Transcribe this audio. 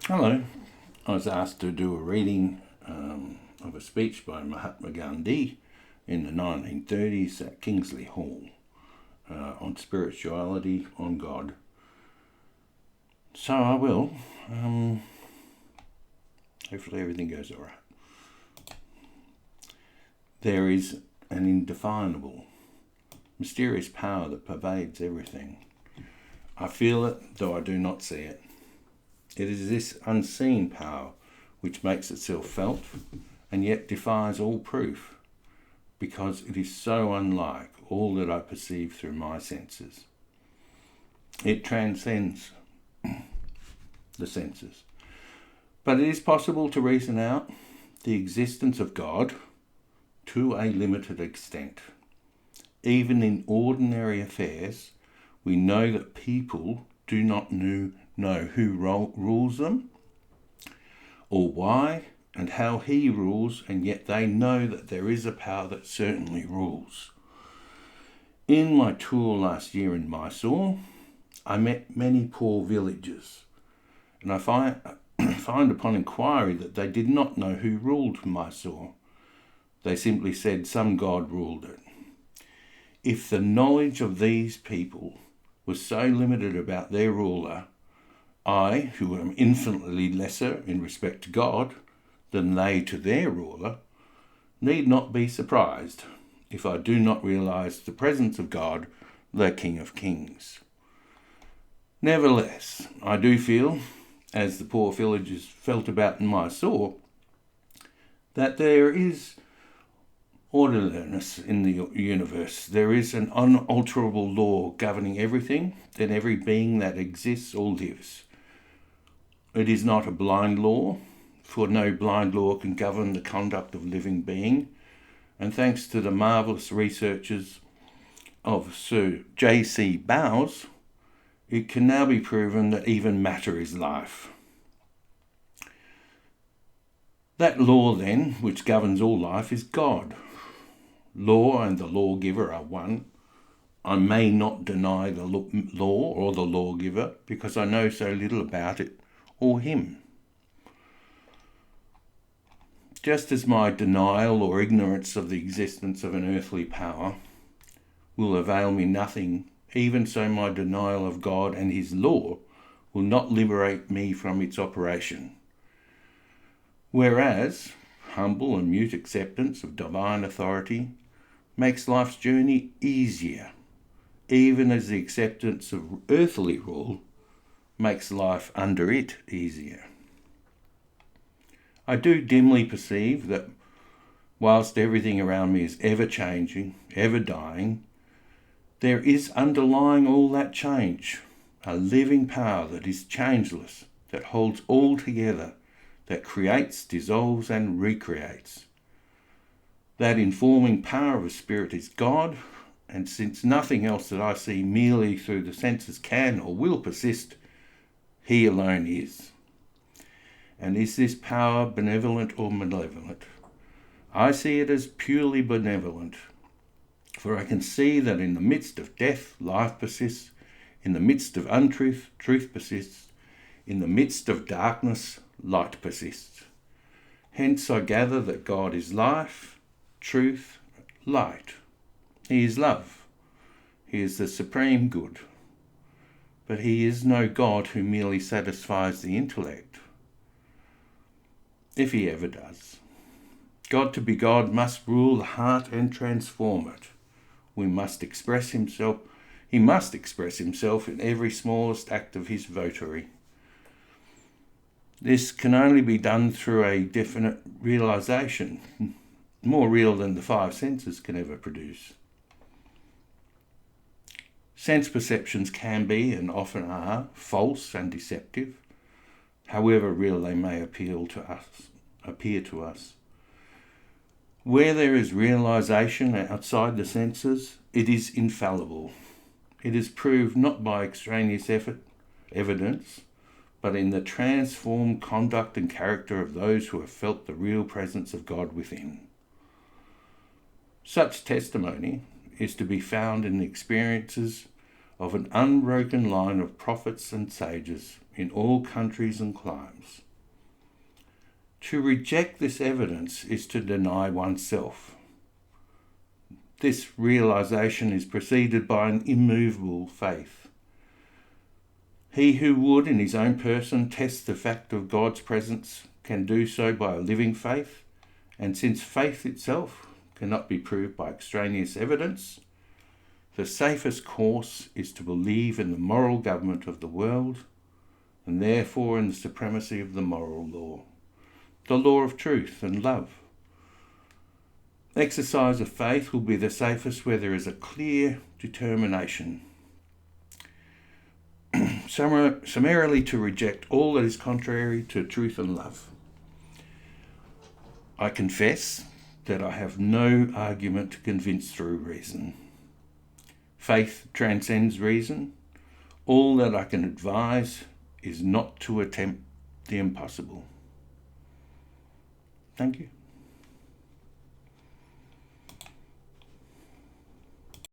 Hello. I was asked to do a reading of a speech by Mahatma Gandhi in the 1930s at Kingsley Hall on spirituality, on God. So I will. Hopefully everything goes all right. There is an indefinable, mysterious power that pervades everything. I feel it, though I do not see it. It is this unseen power which makes itself felt and yet defies all proof, because it is so unlike all that I perceive through my senses. It transcends the senses. But it is possible to reason out the existence of God to a limited extent. Even in ordinary affairs, we know that people do not know who rules them, or why and how he rules, and yet they know that there is a power that certainly rules. In my tour last year in Mysore, I met many poor villagers, and I find upon inquiry that they did not know who ruled Mysore. They simply said some god ruled it. If the knowledge of these people was so limited about their ruler, I, who am infinitely lesser in respect to God than they to their ruler, need not be surprised if I do not realize the presence of God, the King of Kings. Nevertheless, I do feel, as the poor villagers felt about in Mysore, that there is orderliness in the universe. There is an unalterable law governing everything and every being that exists or lives. It is not a blind law, for no blind law can govern the conduct of living being, and thanks to the marvellous researches of Sir J.C. Bowes, it can now be proven that even matter is life. That law, then, which governs all life is God. Law and the lawgiver are one. I may not deny the law or the lawgiver because I know so little about it or him. Just as my denial or ignorance of the existence of an earthly power will avail me nothing, even so my denial of God and his law will not liberate me from its operation. Whereas humble and mute acceptance of divine authority makes life's journey easier, even as the acceptance of earthly rule makes life under it easier. I do dimly perceive that whilst everything around me is ever changing, ever dying, there is underlying all that change a living power that is changeless, that holds all together, that creates, dissolves and recreates. That informing power of a spirit is God, and since nothing else that I see merely through the senses can or will persist, he alone is. And is this power benevolent or malevolent? I see it as purely benevolent, for I can see that in the midst of death, life persists, in the midst of untruth, truth persists, in the midst of darkness, light persists. Hence I gather that God is life, truth, light. He is love. He is the supreme good. But he is no God who merely satisfies the intellect, if he ever does. God to be God must rule the heart and transform it. He must express himself in every smallest act of his votary. This can only be done through a definite realization, more real than the five senses can ever produce. Sense perceptions can be, and often are, false and deceptive, however real they may appear to us. Where there is realization outside the senses, it is infallible. It is proved not by extraneous evidence, but in the transformed conduct and character of those who have felt the real presence of God within. Such testimony is to be found in the experiences of an unbroken line of prophets and sages in all countries and climes. To reject this evidence is to deny oneself. This realization is preceded by an immovable faith. He who would in his own person test the fact of God's presence can do so by a living faith, and since faith itself cannot be proved by extraneous evidence, the safest course is to believe in the moral government of the world, and therefore in the supremacy of the moral law, the law of truth and love. Exercise of faith will be the safest where there is a clear determination summarily to reject all that is contrary to truth and love. I confess that I have no argument to convince through reason. Faith transcends reason. All that I can advise is not to attempt the impossible. Thank you.